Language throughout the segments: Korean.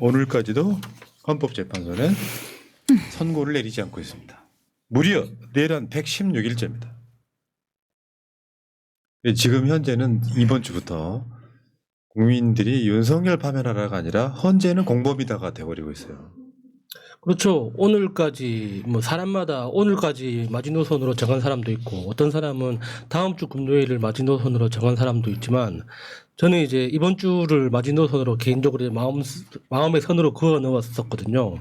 오늘까지도 헌법재판소는 선고를 내리지 않고 있습니다. 무려 내란 116일째입니다. 지금 현재는 이번 주부터 국민들이 윤석열 파면하라가 아니라 헌재는 공범이다가 돼버리고 있어요. 그렇죠. 오늘까지 뭐 사람마다 오늘까지 마지노선으로 정한 사람도 있고 어떤 사람은 다음 주 금요일을 마지노선으로 정한 사람도 있지만 저는 이제 이번 주를 마지노선으로 개인적으로 마음의 선으로 그어 넣었었거든요.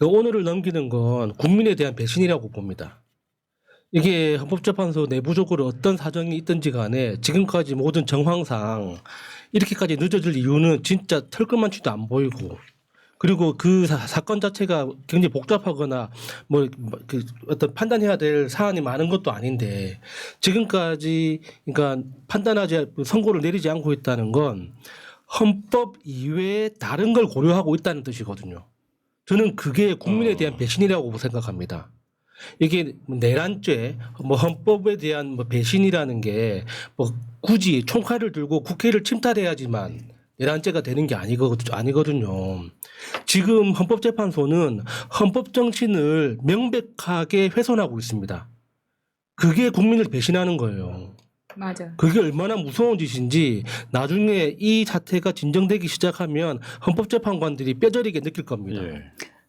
오늘을 넘기는 건 국민에 대한 배신이라고 봅니다. 이게 헌법재판소 내부적으로 어떤 사정이 있든지 간에 지금까지 모든 정황상 이렇게까지 늦어질 이유는 진짜 털끝만치도 안 보이고 그리고 그 사건 자체가 굉장히 복잡하거나 뭐 그 어떤 판단해야 될 사안이 많은 것도 아닌데 지금까지 그러니까 판단하지 선고를 내리지 않고 있다는 건 헌법 이외에 다른 걸 고려하고 있다는 뜻이거든요. 저는 그게 국민에 대한 배신이라고 생각합니다. 이게 내란죄, 뭐 헌법에 대한 뭐 배신이라는 게 뭐 굳이 총칼을 들고 국회를 침탈해야지만 내란죄가 되는 게 아니거든요. 지금 헌법재판소는 헌법 정신을 명백하게 훼손하고 있습니다. 그게 국민을 배신하는 거예요. 맞아. 그게 얼마나 무서운 짓인지 나중에 이 사태가 진정되기 시작하면 헌법재판관들이 뼈저리게 느낄 겁니다. 예.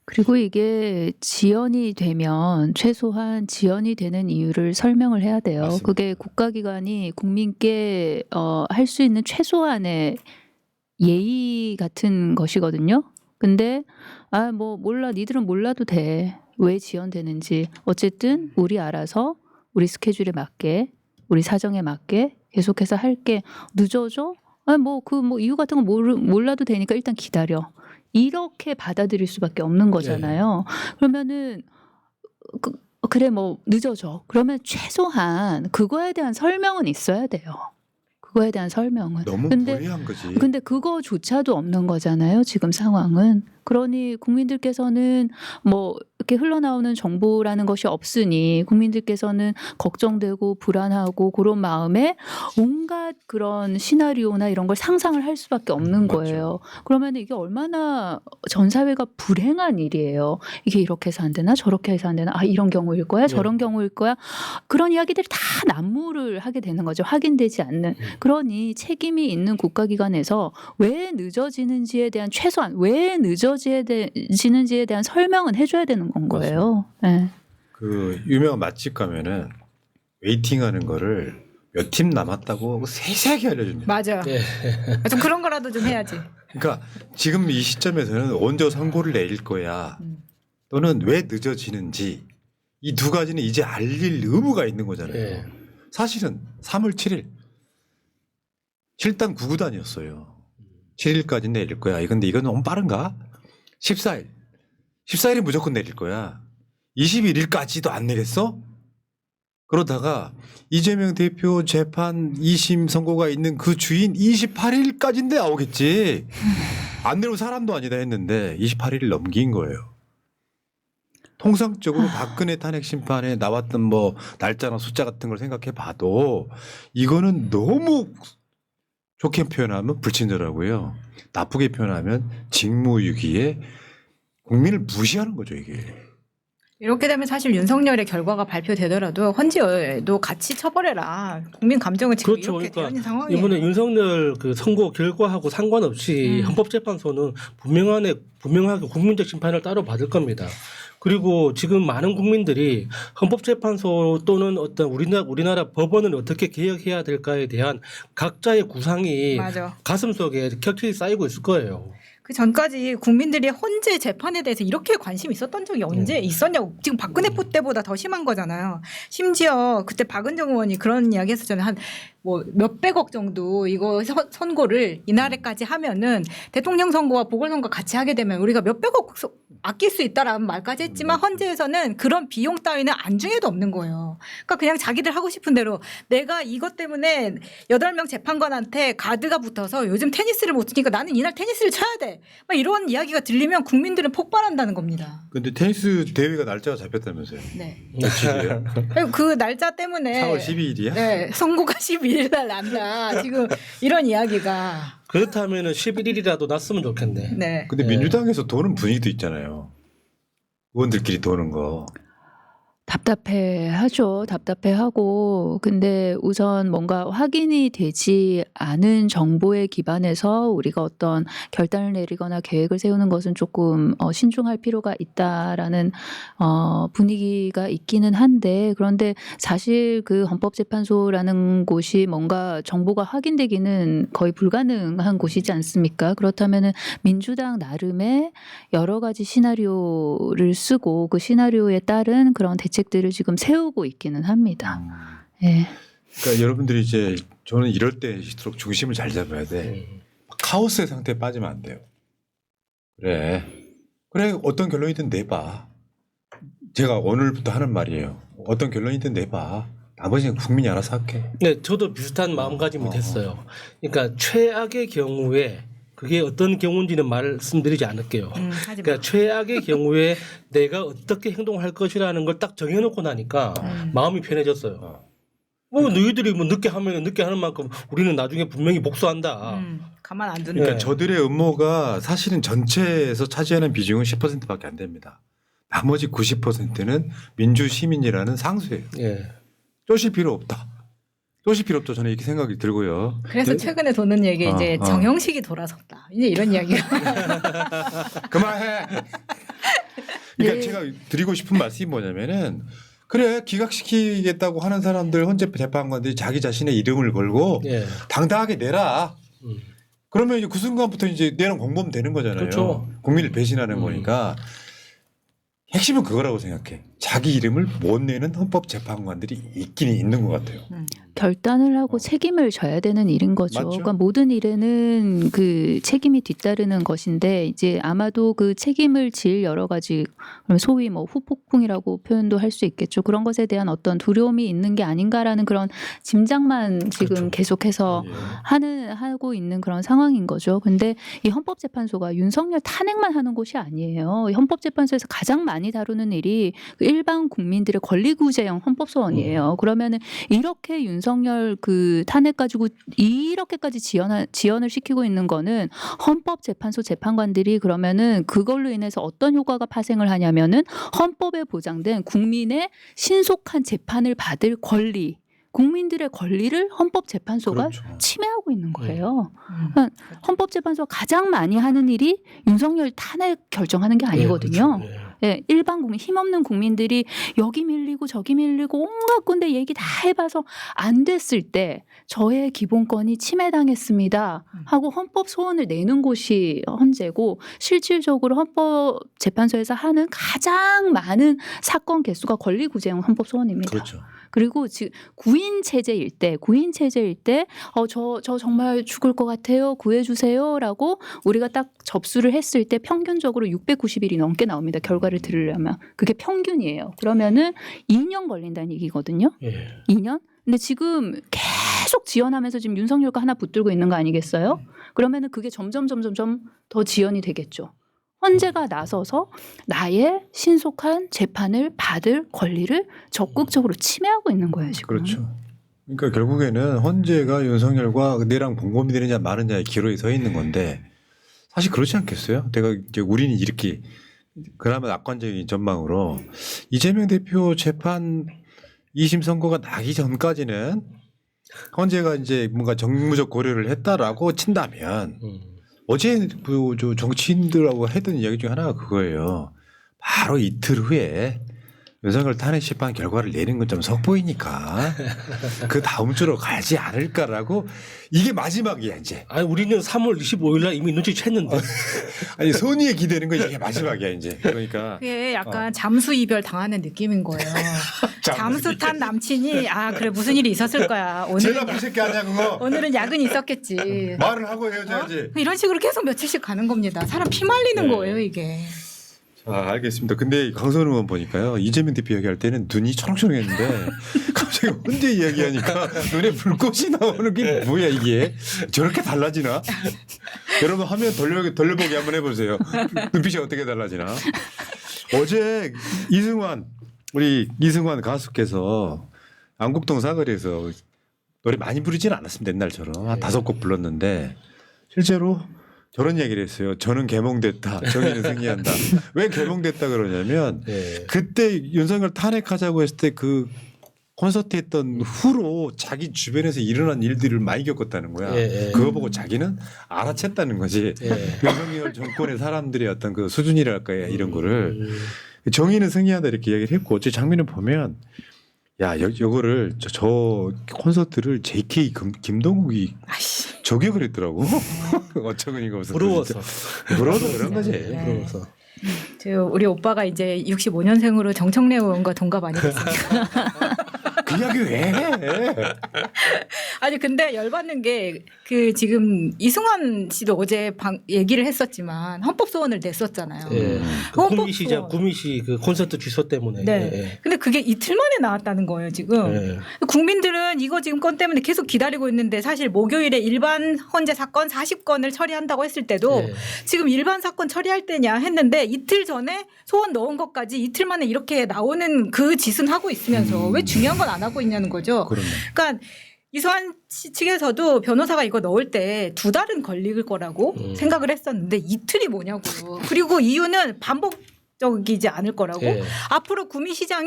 그리고 이게 지연이 되면 최소한 지연이 되는 이유를 설명을 해야 돼요. 맞습니다. 그게 국가기관이 국민께 할 수 있는 최소한의 예의 같은 것이거든요. 근데 뭐 몰라, 니들은 몰라도 돼. 왜 지연되는지. 어쨌든 우리 알아서 우리 스케줄에 맞게 우리 사정에 맞게 계속해서 할게. 늦어져? 뭐 이유 같은 거 몰라도 되니까 일단 기다려. 이렇게 받아들일 수밖에 없는 거잖아요. 그러면은 그래 뭐 늦어져. 그러면 최소한 그거에 대한 설명은 있어야 돼요. 그거에 대한 설명은. 너무 무례한 거지. 근데 그거조차도 없는 거잖아요. 지금 상황은. 그러니 국민들께서는 뭐 이렇게 흘러나오는 정보라는 것이 없으니 국민들께서는 걱정되고 불안하고 그런 마음에 온갖 그런 시나리오나 이런 걸 상상을 할 수밖에 없는 맞죠. 거예요. 그러면 이게 얼마나 전 사회가 불행한 일이에요. 이게 이렇게 해서 안 되나 저렇게 해서 안 되나 이런 경우일 거야 저런 경우일 거야 그런 이야기들이 다 난무를 하게 되는 거죠. 확인되지 않는. 그러니 책임이 있는 국가기관에서 왜 늦어지는지에 대한 최소한 왜 늦어지는지에 대한 설명은 해줘야 되는 건 거예요. 네. 그 유명한 맛집 가면은 웨이팅하는 거를 몇 팀 남았다고 세세하게 알려줍니다. 맞아. 네. 좀 그런 거라도 좀 해야지. 그러니까 지금 이 시점에서는 언제 선고를 내릴 거야 또는 왜 늦어지는지 이 두 가지는 이제 알릴 의무가 있는 거잖아요. 네. 사실은 3월 7일 실단 구구단이었어요. 7일까지 내릴 거야. 근데 이건 너무 빠른가? 14일. 14일이 무조건 내릴 거야. 21일까지도 안 내겠어? 그러다가 이재명 대표 재판 2심 선고가 있는 그 주인 28일까지인데 나오겠지. 안 내려올 사람도 아니다 했는데 28일을 넘긴 거예요. 통상적으로 박근혜 탄핵 심판에 나왔던 뭐 날짜나 숫자 같은 걸 생각해 봐도 이거는 너무 좋게 표현하면 불친절하고요. 나쁘게 표현하면 직무유기에 국민을 무시하는 거죠, 이게. 이렇게 되면 사실 윤석열의 결과가 발표되더라도 헌재도 같이 처벌해라. 국민 감정은 지금 그렇죠. 이렇게 되어 있는 그러니까 상황이에요. 이번에 윤석열 그 선고 결과하고 상관없이 헌법재판소는 분명하게 국민적 심판을 따로 받을 겁니다. 그리고 지금 많은 국민들이 헌법재판소 또는 어떤 우리나라 법원을 어떻게 개혁해야 될까에 대한 각자의 구상이 맞아. 가슴속에 격히 쌓이고 있을 거예요. 그 전까지 국민들이 헌재 재판에 대해서 이렇게 관심이 있었던 적이 언제 있었냐고. 지금 박근혜 포 때보다 더 심한 거잖아요. 심지어 그때 박은정 의원이 그런 이야기 했었잖아요. 한 뭐 몇백억 정도 이거 선고를 이날에까지 하면은 대통령 선거와 보궐선거 같이 하게 되면 우리가 몇백억 아낄 수 있다라는 말까지 했지만 헌재에서는 그런 비용 따위는 안중에도 없는 거예요. 그러니까 그냥 자기들 하고 싶은 대로 내가 이것 때문에 8명 재판관한테 가드가 붙어서 요즘 테니스를 못 치니까 나는 이날 테니스를 쳐야 돼. 막 이런 이야기가 들리면 국민들은 폭발한다는 겁니다. 근데 테니스 대회가 날짜가 잡혔다면서요. 네. 며칠이에요? 그 날짜 때문에 4월 12일이야? 네, 선고가 12일. 11일 날 난다. 지금 이런 이야기가. 그렇다면은 11일이라도 났으면 좋겠네. 네. 근데 네. 민주당에서 도는 분위기도 있잖아요. 의원들끼리 도는 거. 답답해하죠. 답답해하고. 근데 우선 뭔가 확인이 되지 않은 정보에 기반해서 우리가 어떤 결단을 내리거나 계획을 세우는 것은 조금 신중할 필요가 있다라는 분위기가 있기는 한데, 그런데 사실 그 헌법재판소라는 곳이 뭔가 정보가 확인되기는 거의 불가능한 곳이지 않습니까? 그렇다면은 민주당 나름의 여러 가지 시나리오를 쓰고 그 시나리오에 따른 그런 대책들을 지금 세우고 있기는 합니다. 예. 그러니까 여러분들이 이제 저는 이럴 때일수록 중심을 잘 잡아야 돼. 카오스의 상태에 빠지면 안 돼요. 그래 어떤 결론이든 내봐. 제가 오늘부터 하는 말이에요. 어떤 결론이든 내봐. 나머지는 국민이 알아서 할게. 네, 저도 비슷한 마음가짐이 됐어요. 그러니까 최악의 경우에 그게 어떤 경우인지는 말씀드리지 않을게요. 하지 마. 그러니까 최악의 경우에 내가 어떻게 행동할 것이라는 걸 딱 정해놓고 나니까 마음이 편해졌어요. 뭐 너희들이 뭐 늦게 하면 늦게 하는 만큼 우리는 나중에 분명히 복수한다. 가만 안 둔다. 그러니까 저들의 음모가 사실은 전체에서 차지하는 비중은 10%밖에 안 됩니다. 나머지 90%는 민주 시민이라는 상수예요. 예. 쪼실 필요 없다. 쪼실 필요 없다. 저는 이렇게 생각이 들고요. 그래서 최근에 도는 얘기 이제 정형식이 돌아섰다. 이제 이런 이야기가. 그만해. 그러니까 네. 제가 드리고 싶은 말씀이 뭐냐면은 그래 기각시키겠다고 하는 사람들 헌재 재판관들이 자기 자신의 이름을 걸고 예. 당당하게 내라. 음. 그러면 이제 그 순간부터 이제 내랑 공범 되는 거잖아요. 그렇죠. 국민을 배신하는 거니까 핵심은 그거라고 생각해. 자기 이름을 못 내는 헌법 재판관들이 있긴 있는 것 같아요. 결단을 하고 책임을 져야 되는 일인 거죠. 맞죠. 그러니까 모든 일에는 그 책임이 뒤따르는 것인데 이제 아마도 그 책임을 질 여러 가지 소위 뭐 후폭풍이라고 표현도 할 수 있겠죠. 그런 것에 대한 어떤 두려움이 있는 게 아닌가라는 그런 짐작만 지금 그렇죠. 계속해서 예. 하고 있는 그런 상황인 거죠. 근데 이 헌법재판소가 윤석열 탄핵만 하는 곳이 아니에요. 이 헌법재판소에서 가장 많이 다루는 일이 그 일반 국민들의 권리구제형 헌법소원이에요. 그러면은 이렇게 윤석열 그 탄핵 가지고 이렇게까지 지연을 시키고 있는 거는 헌법재판소 재판관들이 그러면은 그걸로 인해서 어떤 효과가 파생을 하냐면은 헌법에 보장된 국민의 신속한 재판을 받을 권리, 국민들의 권리를 헌법재판소가 그렇죠. 침해하고 있는 거예요. 그러니까 헌법재판소가 가장 많이 하는 일이 윤석열 탄핵 결정하는 게 아니거든요. 예, 그렇죠. 예, 일반 국민, 힘없는 국민들이 여기 밀리고 저기 밀리고 온갖 군데 얘기 다 해봐서 안 됐을 때 저의 기본권이 침해당했습니다 하고 헌법 소원을 내는 곳이 헌재고 실질적으로 헌법재판소에서 하는 가장 많은 사건 개수가 권리구제형 헌법 소원입니다. 그렇죠. 그리고 지금 구인 체제일 때 저 정말 죽을 것 같아요. 구해주세요라고 우리가 딱 접수를 했을 때 평균적으로 690일이 넘게 나옵니다. 결과를 들으려면 그게 평균이에요. 그러면은 2년 걸린다는 얘기거든요. 예. 2년? 근데 지금 계속 지연하면서 지금 윤석열과 하나 붙들고 있는 거 아니겠어요? 그러면은 그게 점점 더 지연이 되겠죠. 헌재가 나서서 나의 신속한 재판을 받을 권리를 적극적으로 침해하고 있는 거예요, 지금. 그렇죠. 그러니까 결국에는 헌재가 윤석열과 내랑 공범이 되느냐 마느냐의 기로에 서 있는 건데 사실 그렇지 않겠어요? 내가 이제 우리는 이렇게 그나마 낙관적인 전망으로 이재명 대표 재판 2심 선고가 나기 전까지는 헌재가 이제 뭔가 정무적 고려를 했다라고 친다면 어제 저 정치인들하고 했던 이야기 중에 하나가 그거예요. 바로 이틀 후에 윤석열 탄핵 심판 결과를 내는 건 좀 속보이니까 그 다음 주로 가지 않을까라고 이게 마지막이야 이제. 아니 우리는 3월 25일 날 이미 눈치챘는데. 아니 손위에 기대는 건 이게 마지막이야 이제. 그러니까 그게 약간 잠수 이별 당하는 느낌인 거예요. 잠수 탄 남친이 그래 무슨 일이 있었을 거야. 제일 오늘은 나쁜 새끼 아니야 그거. 오늘은 야근이 있었겠지. 말을 하고 헤어져야지. 이런 식으로 계속 며칠씩 가는 겁니다. 사람 피 말리는 네. 거예요 이게. 알겠습니다. 근데 강선 의원 보니까요. 이재명 대표 이야기할 때는 눈이 초롱초롱했는데 갑자기 혼자 이야기하니까 눈에 불꽃이 나오는 게 뭐야 이게. 저렇게 달라지나? 여러분 화면 돌려보기 한번 해보세요. 눈빛이 어떻게 달라지나. 어제 우리 이승환 가수께서 안국동 사거리에서 노래 많이 부르지는 않았습니다. 옛날처럼 한 예. 5곡 불렀는데 실제로 저런 얘기를 했어요. 저는 개몽됐다. 정의는 승리한다. 왜 개몽됐다 그러냐면 예. 그때 윤석열 탄핵하자고 했을 때 그 콘서트 했던 후로 자기 주변에서 일어난 일들을 많이 겪었다는 거야. 예, 예. 그거 보고 자기는 알아챘다는 거지. 예. 윤석열 정권의 사람들의 어떤 그 수준이랄까요. 이런 거를. 음. 정의는 승리한다 이렇게 이야기를 했고 어째 장면을 보면 야 요거를 저 콘서트를 JK 김동욱이 아이씨. 저격을 했더라고. 어처구니가 없어. 부러워서. 부러워서 그런 거지. 네. 부러워서. 우리 오빠가 이제 65년생으로 정청래 의원과 동갑 아니겠습니까? 그 이야기 왜 해? 아니 근데 열받는 게 그 지금 이승환 씨도 어제 얘기를 했었지만 헌법 소원을 냈었잖아요. 예. 그 헌법 구미시장 소원. 구미시 그 콘서트 취소 때문에. 네. 예. 근데 그게 이틀 만에 나왔다는 거예요 지금. 예. 국민들은 이거 지금 건 때문에 계속 기다리고 있는데 사실 목요일에 일반 헌재 사건 40건을 처리한다고 했을 때도 예. 지금 일반 사건 처리할 때냐 했는데 이틀 전에 소원 넣은 것까지 이틀 만에 이렇게 나오는 그 짓은 하고 있으면서 왜 중요한 건 안 하고 있냐는 거죠. 그러네. 그러니까 이소환 씨 측에서도 변호사가 이거 넣을 때 2달은 걸릴 거라고 생각을 했었는데 이틀이 뭐냐고요. 그리고 이유는 반복적이지 않을 거라고. 예. 앞으로 구미시장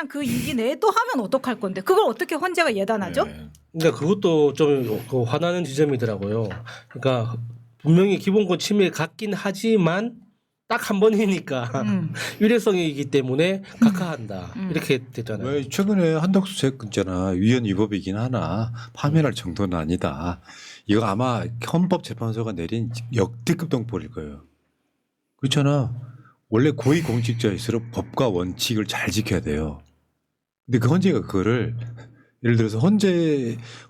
그 임기 내에 또 하면 어떡할 건데 그걸 어떻게 헌재가 예단하죠? 네. 그러니까 그것도 좀 그 화나는 지점이더라고요. 그러니까 분명히 기본권 침해 같긴 하지만 딱 한 번이니까 유례성이기 때문에 각하한다 이렇게 됐잖아요. 왜 최근에 한덕수 재있잖아 위헌 위법이긴 하나 파면할 정도는 아니다. 이거 아마 헌법재판소가 내린 역대급 동법일 거예요. 그렇잖아. 원래 고위공직자일수록 법과 원칙을 잘 지켜야 돼요. 근데 그 헌재가 그거를 예를 들어서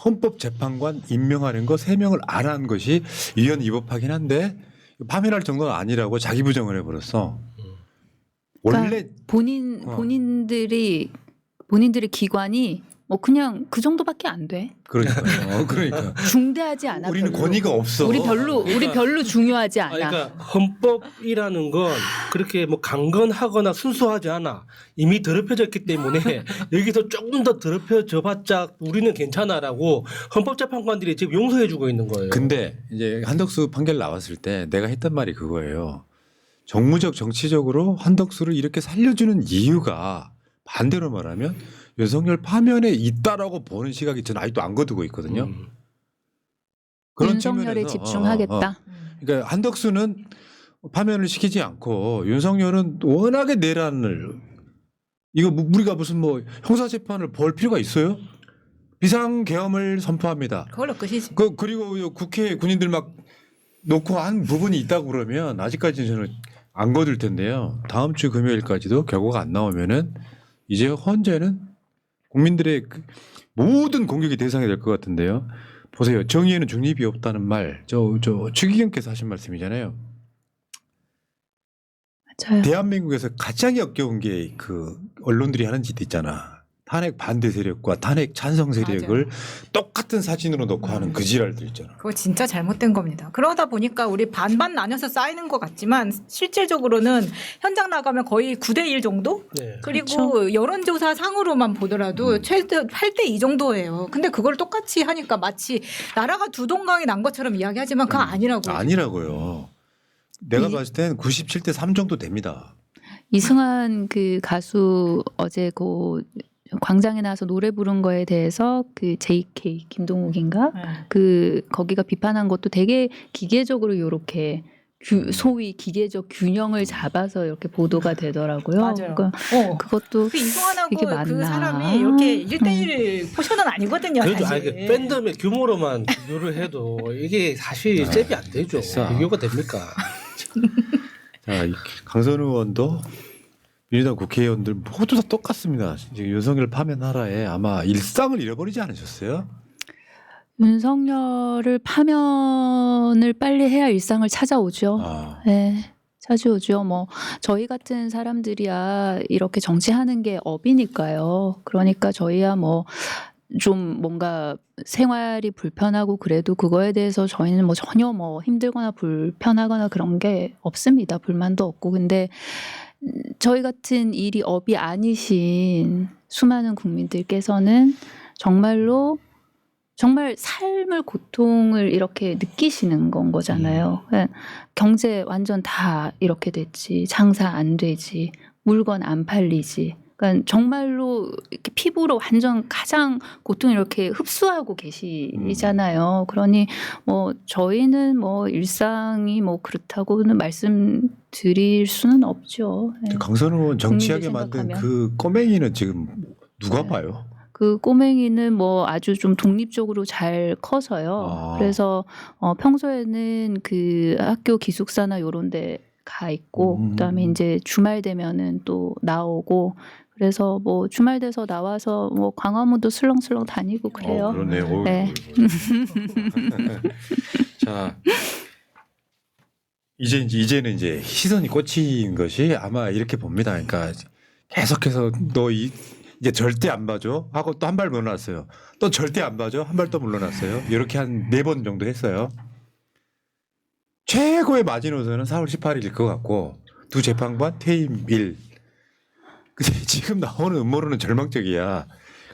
헌법재판관 임명하는 거 3명을 안 한 것이 위헌 위법하긴 한데 파면할 정도는 아니라고 자기 부정을 해버렸어. 원래 그러니까 본인들의 기관이 뭐 그냥 그 정도밖에 안 돼. 그러니까 중대하지 않아. 우리는 별로. 권위가 없어. 우리 별로 중요하지 않아. 그러니까 헌법이라는 건 그렇게 뭐 강건하거나 순수하지 않아. 이미 더럽혀졌기 때문에 여기서 조금 더 더럽혀져봤자 우리는 괜찮아라고 헌법재판관들이 지금 용서해주고 있는 거예요. 근데 이제 한덕수 판결 나왔을 때 내가 했던 말이 그거예요. 정무적 정치적으로 한덕수를 이렇게 살려주는 이유가 반대로 말하면 윤석열 파면에 있다라고 보는 시각이 저는 아직도 안 거두고 있거든요. 그런 윤석열에 측면에서, 집중하겠다. 그러니까 한덕수는 파면을 시키지 않고 윤석열은 워낙에 내란을 이거 우리가 무슨 뭐 형사재판을 벌 필요가 있어요? 비상계엄을 선포합니다. 그걸로 끝이지. 그리고 국회에 군인들 막 놓고 한 부분이 있다고 그러면 아직까지는 저는 안 거둘 텐데요. 다음 주 금요일까지도 결과가 안 나오면은 이제 헌재는 국민들의 모든 공격이 대상이 될 것 같은데요. 보세요. 정의에는 중립이 없다는 말, 저 추기경께서 하신 말씀이잖아요. 맞아요. 대한민국에서 가장 역겨운 게 그 언론들이 하는 짓 있잖아. 탄핵 반대 세력과 탄핵 찬성 세력을 똑같은 사진으로 넣고 하는 그 지랄들 있잖아. 그거 진짜 잘못된 겁니다. 그러다 보니까 우리 반반 나눠서 쌓이는 것 같지만 실질적으로는 현장 나가면 거의 9대1 정도? 네. 그리고 그렇죠. 여론조사 상으로만 보더라도 최대 8대2 정도예요. 근데 그걸 똑같이 하니까 마치 나라가 두 동강이 난 것처럼 이야기하지만 그거 아니라고요. 아니라고요. 내가 봤을 땐 97대 3 정도 됩니다. 이승환 그 가수 어제 그 광장에 나와서 노래 부른 거에 대해서 그 JK 김동욱인가 네. 그 거기가 비판한 것도 되게 기계적으로 요렇게 소위 기계적 균형을 잡아서 이렇게 보도가 되더라고요. 맞아요. 그러니까 그 그것도 이게 이승환하고 맞나? 그 사람이 이렇게 1대1 포션은 아니거든요. 그래도 사실. 밴드의 규모로만 비교를 해도 이게 사실 잽이 안 되죠. 됐어. 비교가 됩니까? 자, 강선 의원도 민주당 국회의원들 모두 다 똑같습니다. 지금 윤석열 파면하라에 아마 일상을 잃어버리지 않으셨어요? 윤석열을 파면을 빨리 해야 일상을 찾아오죠. 네, 찾아오죠. 뭐 저희 같은 사람들이야 이렇게 정치하는 게 업이니까요. 그러니까 저희야 뭐 좀 뭔가 생활이 불편하고 그래도 그거에 대해서 저희는 뭐 전혀 뭐 힘들거나 불편하거나 그런 게 없습니다. 불만도 없고. 근데 저희 같은 일이 업이 아니신 수많은 국민들께서는 정말로 정말 삶을 고통을 이렇게 느끼시는 건 거잖아요. 경제 완전 다 이렇게 됐지, 장사 안 되지, 물건 안 팔리지. 그러니까 정말로 이렇게 피부로 완전 가장 고통을 이렇게 흡수하고 계시잖아요. 그러니 뭐 저희는 뭐 일상이 뭐 그렇다고는 말씀드릴 수는 없죠. 네. 강선우 의원 정치하게 국민들 만든 생각하면. 그 꼬맹이는 지금 누가 네. 봐요? 그 꼬맹이는 뭐 아주 좀 독립적으로 잘 커서요. 아. 그래서 평소에는 그 학교 기숙사나 요런 데 가 있고 그다음에 이제 주말 되면은 또 나오고 그래서 뭐 주말 돼서 나와서 뭐 광화문도 슬렁슬렁 다니고 그래요. 그러네요. 네. 자, 이제는 이제 시선이 꽂힌 것이 아마 이렇게 봅니다. 그러니까 계속해서 너 이제 절대 안 봐줘 하고 또 한 발 물러났어요. 또 절대 안 봐줘 한 발 또 물러났어요. 이렇게 한 4번 정도 했어요. 최고의 마지노선은 4월 18일일 것 같고 두 재판관 퇴임 일. 근데 지금 나오는 음모론은 절망적이야.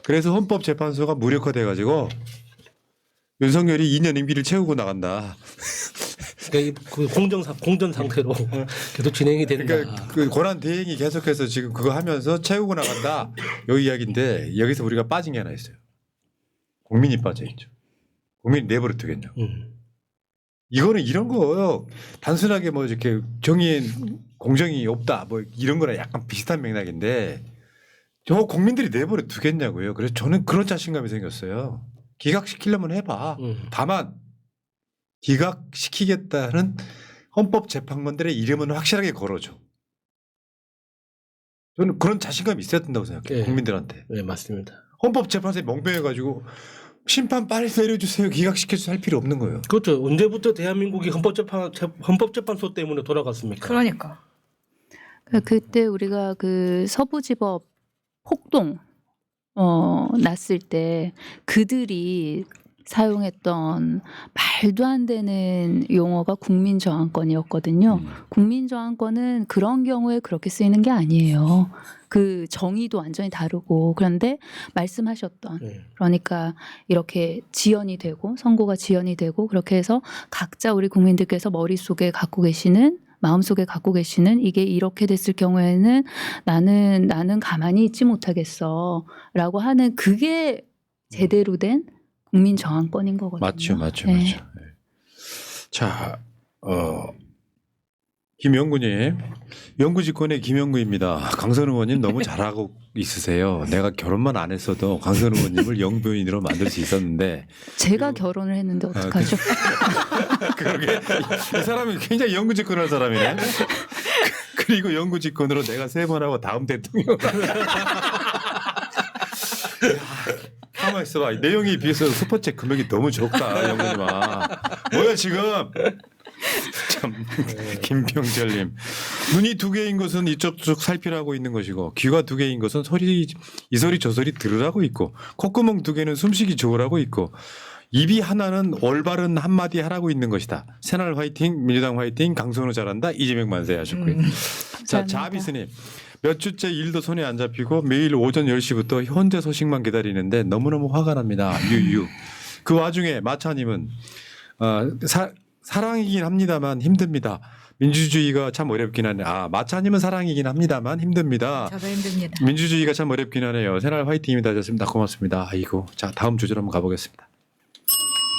그래서 헌법재판소가 무력화돼가지고 윤석열이 2년 임기를 채우고 나간다. 그러니까 그 공전 상태로 계속 진행이 된다. 그러니까 그 권한 대행이 계속해서 지금 그거 하면서 채우고 나간다. 이 이야기인데 여기서 우리가 빠진 게 하나 있어요. 국민이 빠져 있죠. 국민이 내버려 두겠냐. 이거는 이런 거 단순하게 뭐 이렇게 정의에 공정이 없다 뭐 이런 거랑 약간 비슷한 맥락인데 저 국민들이 내버려 두겠냐고요. 그래서 저는 그런 자신감이 생겼어요. 기각시키려면 해봐. 다만 기각시키겠다는 헌법재판관들의 이름은 확실하게 걸어줘. 저는 그런 자신감이 있어야 된다고 생각해요. 네. 국민들한테. 네, 맞습니다. 헌법재판소에 멍청해가지고 심판 빨리 내려주세요. 기각시켜서 할 필요 없는 거예요. 그렇죠. 언제부터 대한민국이 헌법재판소 때문에 돌아갔습니까? 그러니까. 그때 우리가 그 서부지법 폭동 났을 때 그들이 사용했던 말도 안 되는 용어가 국민저항권이었거든요. 국민저항권은 그런 경우에 그렇게 쓰이는 게 아니에요. 그 정의도 완전히 다르고 그런데 말씀하셨던 그러니까 이렇게 지연이 되고 선고가 지연이 되고 그렇게 해서 각자 우리 국민들께서 머릿속에 갖고 계시는 마음속에 갖고 계시는 이게 이렇게 됐을 경우에는 나는 가만히 있지 못하겠어라고 하는 그게 제대로 된 국민 저항권인 거거든요. 맞죠. 네. 네. 자, 김영구님, 영구집권의 김영구입니다. 강선우 의원님 너무 잘하고 있으세요. 내가 결혼만 안 했어도 강선우 의원님을 영부인으로 만들 수 있었는데. 제가 결혼을 했는데 어떡하죠? 그러게 이 사람이 굉장히 영구집권한 사람이네. 그리고 영구집권으로 내가 3번 하고 다음 대통령. 가만 있어봐. 내용에 비해서 스포츠 금액이 너무 적다, 영구님아. 뭐야 지금? 참 김병철님, 눈이 2개인 것은 이쪽저쪽 살피라고 있는 것이고 귀가 2개인 것은 이 소리 저 소리 들으라고 있고 콧구멍 2개는 숨쉬기 좋으라고 있고 입이 하나는 올바른 한마디 하라고 있는 것이다. 새날 화이팅, 민주당 화이팅, 강선우 잘한다, 이재명 만세 하셨고요. 자, 자비스님. 몇 주째 일도 손에 안 잡히고 매일 오전 10시부터 현재 소식만 기다리는데 너무너무 화가 납니다. 유유. 그 와중에 마차님은 사랑이긴 합니다만 힘듭니다. 민주주의가 참 어렵긴 하네. 마차님은 사랑이긴 합니다만 힘듭니다. 저도 힘듭니다. 민주주의가 참 어렵긴 하네요. 새날 화이팅입니다 하셨습니다. 고맙습니다. 아이고. 자, 다음 주제로 한번 가보겠습니다.